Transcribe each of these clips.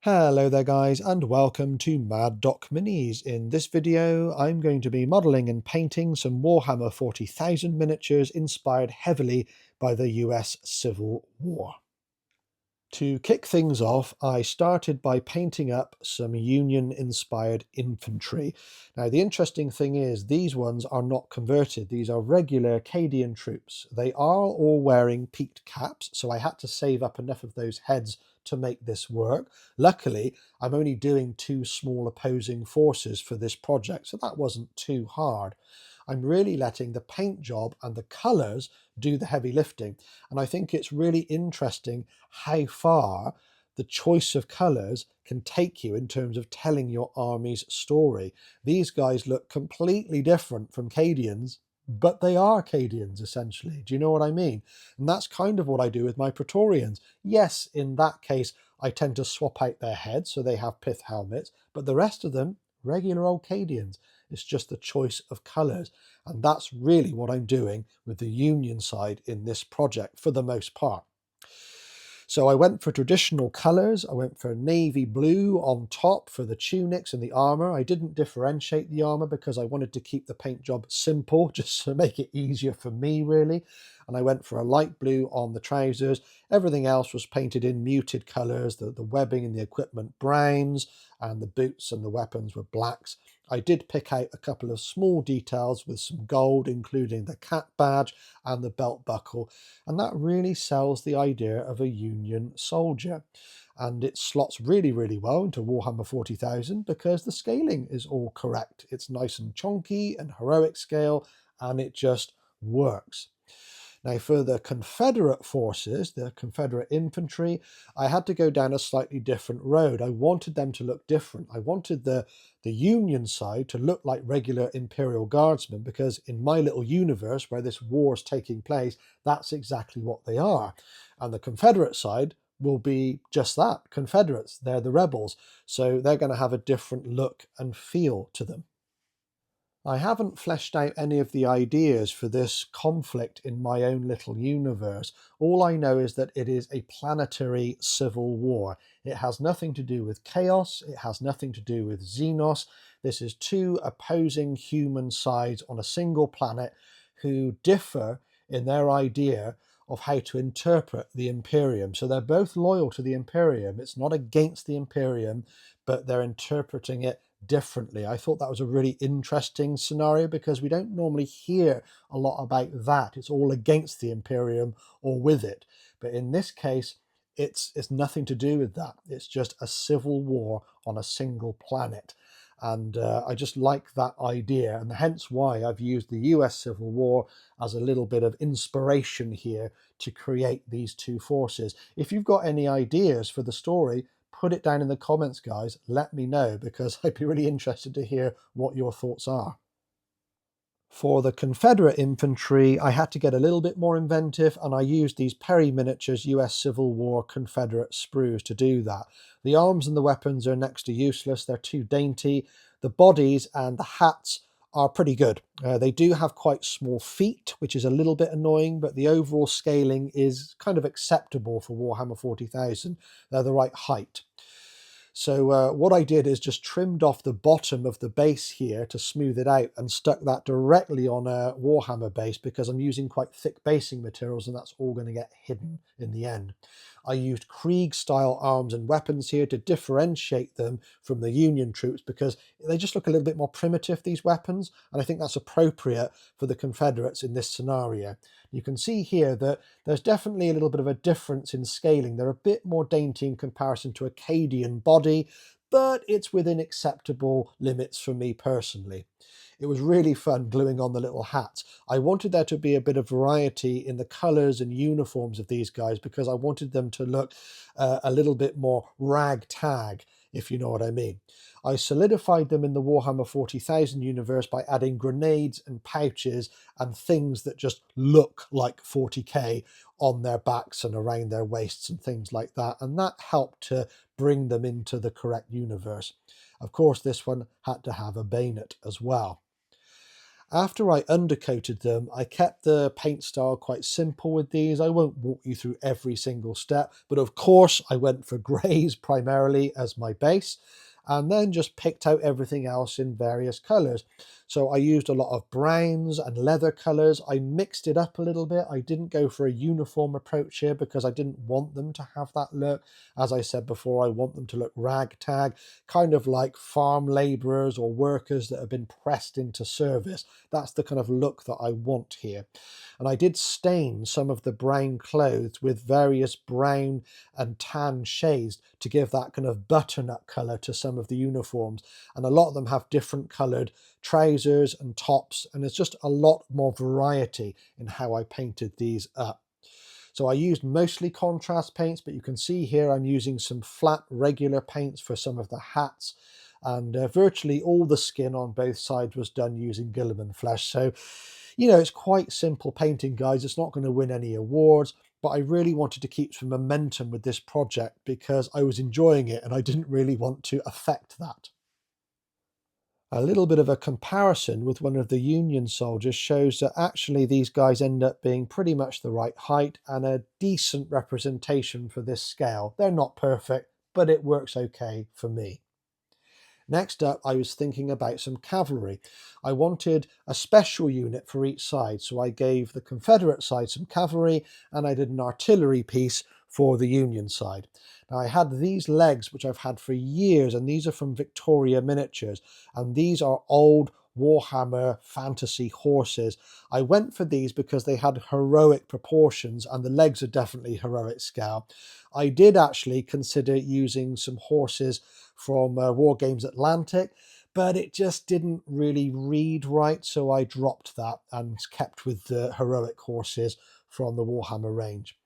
Hello there guys, and welcome to Mad Doc Minis. In this video I'm going to be modelling and painting some Warhammer 40,000 miniatures inspired heavily by the US Civil War. To kick things off, I started by painting up some Union-inspired infantry. Now, the interesting thing is these ones are not converted. These are regular Acadian troops. They are all wearing peaked caps, so I had to save up enough of those heads to make this work. Luckily, I'm only doing two small opposing forces for this project, so that wasn't too hard. I'm really letting the paint job and the colours do the heavy lifting. And I think it's really interesting how far the choice of colours can take you in terms of telling your army's story. These guys look completely different from Cadians, but they are Cadians essentially. Do you know what I mean? And that's kind of what I do with my Praetorians. Yes, in that case, I tend to swap out their heads so they have pith helmets, but the rest of them, regular old Cadians. It's just the choice of colours. And that's really what I'm doing with the Union side in this project for the most part. So I went for traditional colours. I went for navy blue on top for the tunics and the armour. I didn't differentiate the armour because I wanted to keep the paint job simple, just to make it easier for me really. And I went for a light blue on the trousers. Everything else was painted in muted colours, the webbing and the equipment browns, and the boots and the weapons were blacks. I did pick out a couple of small details with some gold, including the cap badge and the belt buckle, and that really sells the idea of a Union soldier. And it slots really, really well into Warhammer 40,000 because the scaling is all correct. It's nice and chunky and heroic scale, and it just works. Now, for the Confederate forces, the Confederate infantry, I had to go down a slightly different road. I wanted them to look different. I wanted the Union side to look like regular Imperial Guardsmen because in my little universe where this war is taking place, that's exactly what they are. And the Confederate side will be just that, Confederates. They're the rebels. So they're going to have a different look and feel to them. I haven't fleshed out any of the ideas for this conflict in my own little universe. All I know is that it is a planetary civil war. It has nothing to do with chaos. It has nothing to do with Xenos. This is two opposing human sides on a single planet who differ in their idea of how to interpret the Imperium. So they're both loyal to the Imperium. It's not against the Imperium, but they're interpreting it differently. I thought that was a really interesting scenario because we don't normally hear a lot about that. It's all against the Imperium or with it. But in this case, it's nothing to do with that. It's just a civil war on a single planet. And I just like that idea, and hence why I've used the US Civil War as a little bit of inspiration here to create these two forces. If you've got any ideas for the story, put it down in the comments, guys. Let me know because I'd be really interested to hear what your thoughts are. For the Confederate infantry, I had to get a little bit more inventive, and I used these Perry Miniatures US Civil War Confederate sprues to do that. The arms and the weapons are next to useless. They're too dainty. The bodies and the hats are pretty good. They do have quite small feet, which is a little bit annoying, but the overall scaling is kind of acceptable for Warhammer 40,000. They're the right height. So what I did is just trimmed off the bottom of the base here to smooth it out and stuck that directly on a Warhammer base because I'm using quite thick basing materials and that's all going to get hidden in the end. I used Krieg style arms and weapons here to differentiate them from the Union troops because they just look a little bit more primitive, these weapons, and I think that's appropriate for the Confederates in this scenario. You can see here that there's definitely a little bit of a difference in scaling. They're a bit more dainty in comparison to Acadian body, but it's within acceptable limits for me personally. It was really fun gluing on the little hats. I wanted there to be a bit of variety in the colours and uniforms of these guys because I wanted them to look a little bit more ragtag, if you know what I mean. I solidified them in the Warhammer 40,000 universe by adding grenades and pouches and things that just look like 40k on their backs and around their waists and things like that, and that helped to bring them into the correct universe. Of course, this one had to have a bayonet as well. After I undercoated them, I kept the paint style quite simple with these. I won't walk you through every single step, but of course I went for greys primarily as my base, and then just picked out everything else in various colours. So I used a lot of browns and leather colours. I mixed it up a little bit. I didn't go for a uniform approach here because I didn't want them to have that look. As I said before, I want them to look ragtag, kind of like farm labourers or workers that have been pressed into service. That's the kind of look that I want here. And I did stain some of the brown clothes with various brown and tan shades to give that kind of butternut colour to some of the uniforms. And a lot of them have different coloured trousers and tops, and there's just a lot more variety in how I painted these up. So I used mostly contrast paints, but you can see here I'm using some flat regular paints for some of the hats, and virtually all the skin on both sides was done using Guilliman flesh. So, you know, it's quite simple painting, guys. It's not going to win any awards, but I really wanted to keep some momentum with this project because I was enjoying it and I didn't really want to affect that. A little bit of a comparison with one of the Union soldiers shows that actually these guys end up being pretty much the right height and a decent representation for this scale. They're not perfect, but it works okay for me. Next up, I was thinking about some cavalry. I wanted a special unit for each side, so I gave the Confederate side some cavalry and I did an artillery piece for the Union side. Now I had these legs, which I've had for years, and these are from Victoria Miniatures, and these are old Warhammer Fantasy horses. I went for these because they had heroic proportions and the legs are definitely heroic scale. I did actually consider using some horses from War Games Atlantic, but it just didn't really read right, so I dropped that and kept with the heroic horses from the Warhammer range.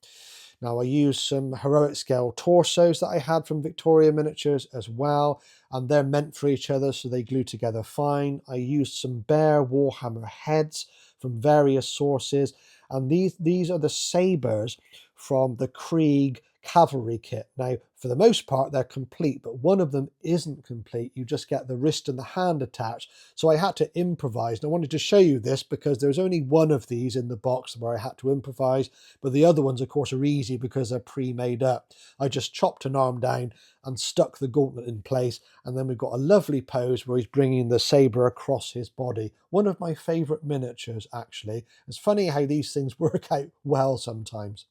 Now I used some heroic scale torsos that I had from Victoria Miniatures as well, and they're meant for each other, so they glue together fine. I used some bare Warhammer heads from various sources, and these are the sabres from the Krieg cavalry kit. Now, for the most part, they're complete, but one of them isn't complete. You just get the wrist and the hand attached. So I had to improvise. And I wanted to show you this because there's only one of these in the box where I had to improvise, but the other ones, of course, are easy because they're pre-made up. I just chopped an arm down and stuck the gauntlet in place, and then we've got a lovely pose where he's bringing the sabre across his body. One of my favourite miniatures, actually. It's funny how these things work out well sometimes.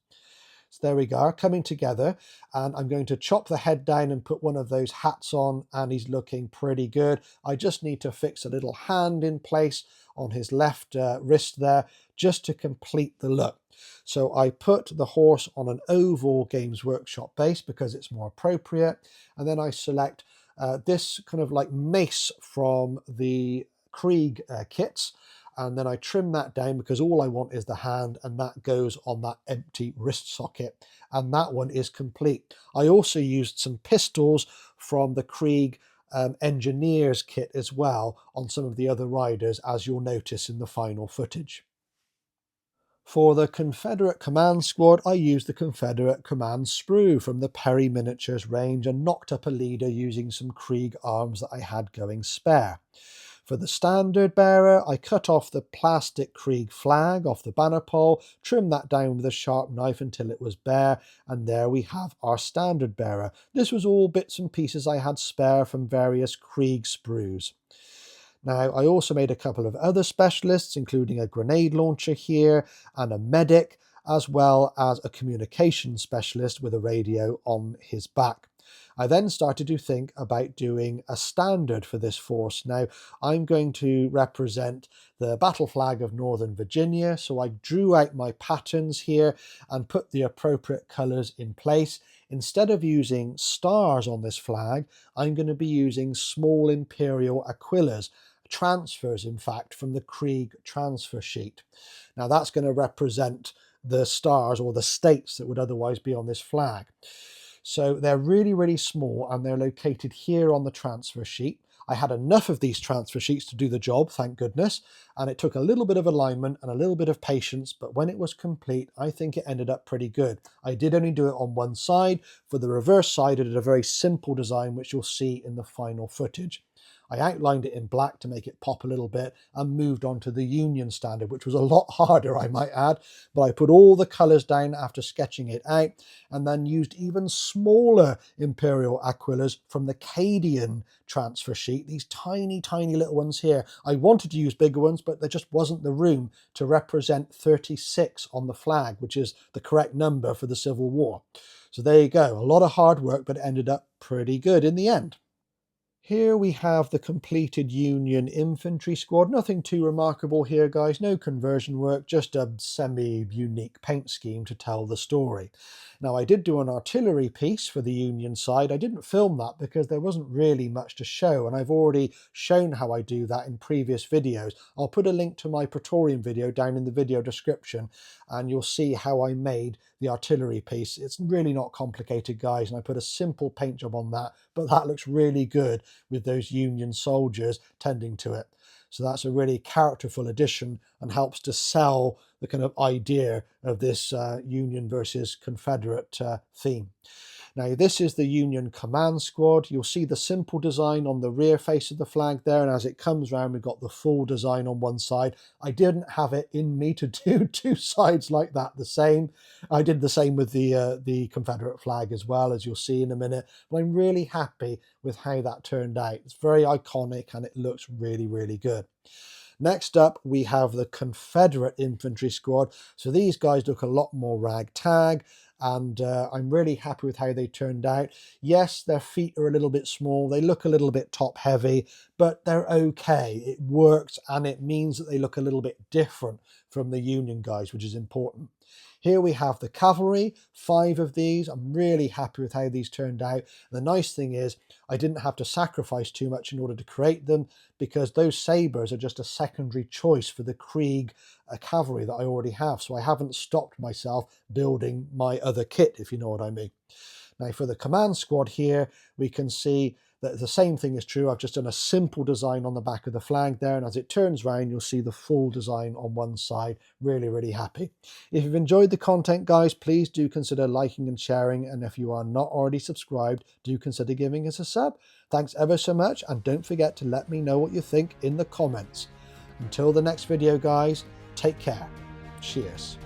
So there we go, coming together, and I'm going to chop the head down and put one of those hats on, and he's looking pretty good. I just need to fix a little hand in place on his left wrist there, just to complete the look. So I put the horse on an oval Games Workshop base because it's more appropriate, and then I select this kind of like mace from the Krieg kits, and then I trim that down because all I want is the hand, and that goes on that empty wrist socket, and that one is complete. I also used some pistols from the Krieg engineers kit as well on some of the other riders, as you'll notice in the final footage. For the Confederate Command Squad, I used the Confederate Command Sprue from the Perry Miniatures range and knocked up a leader using some Krieg arms that I had going spare. For the standard bearer, I cut off the plastic Krieg flag off the banner pole, trimmed that down with a sharp knife until it was bare, and there we have our standard bearer. This was all bits and pieces I had spare from various Krieg sprues. Now, I also made a couple of other specialists, including a grenade launcher here and a medic, as well as a communication specialist with a radio on his back. I then started to think about doing a standard for this force. Now, I'm going to represent the battle flag of Northern Virginia, so I drew out my patterns here and put the appropriate colours in place. Instead of using stars on this flag, I'm going to be using small Imperial Aquillas, transfers in fact from the Krieg transfer sheet. Now that's going to represent the stars or the states that would otherwise be on this flag. So they're really, really small, and they're located here on the transfer sheet. I had enough of these transfer sheets to do the job, thank goodness, and it took a little bit of alignment and a little bit of patience, but when it was complete, I think it ended up pretty good. I did only do it on one side. For the reverse side, I did a very simple design, which you'll see in the final footage. I outlined it in black to make it pop a little bit and moved on to the Union standard, which was a lot harder, I might add. But I put all the colours down after sketching it out, and then used even smaller Imperial Aquillas from the Cadian transfer sheet, these tiny, tiny little ones here. I wanted to use bigger ones, but there just wasn't the room to represent 36 on the flag, which is the correct number for the Civil War. So there you go, a lot of hard work, but it ended up pretty good in the end. Here we have the completed Union infantry squad. Nothing too remarkable here, guys. No conversion work, just a semi-unique paint scheme to tell the story. Now, I did do an artillery piece for the Union side. I didn't film that because there wasn't really much to show, and I've already shown how I do that in previous videos. I'll put a link to my Praetorian video down in the video description, and you'll see how I made the artillery piece. It's really not complicated, guys, and I put a simple paint job on that, but that looks really good with those Union soldiers tending to it. So that's a really characterful addition and helps to sell the kind of idea of this Union versus Confederate theme. Now, this is the Union command squad. You'll see the simple design on the rear face of the flag there, and as it comes round, we've got the full design on one side. I didn't have it in me to do two sides like that the same. I did the same with the Confederate flag as well, as you'll see in a minute, but I'm really happy with how that turned out. It's very iconic and it looks really, really good. Next up, we have the Confederate infantry squad. So these guys look a lot more ragtag, and I'm really happy with how they turned out. Yes, their feet are a little bit small. They look a little bit top heavy, but they're okay. It works, and it means that they look a little bit different from the Union guys, which is important. Here we have the cavalry, 5 of these. I'm really happy with how these turned out. The nice thing is I didn't have to sacrifice too much in order to create them, because those sabres are just a secondary choice for the Krieg cavalry that I already have. So I haven't stopped myself building my other kit, if you know what I mean. Now for the command squad here, we can see that the same thing is true. I've just done a simple design on the back of the flag there, and as it turns around, you'll see the full design on one side. Really, really happy. If you've enjoyed the content, guys, please do consider liking and sharing, and if you are not already subscribed, do consider giving us a sub. Thanks ever so much, and don't forget to let me know what you think in the comments. Until the next video, guys, take care. Cheers.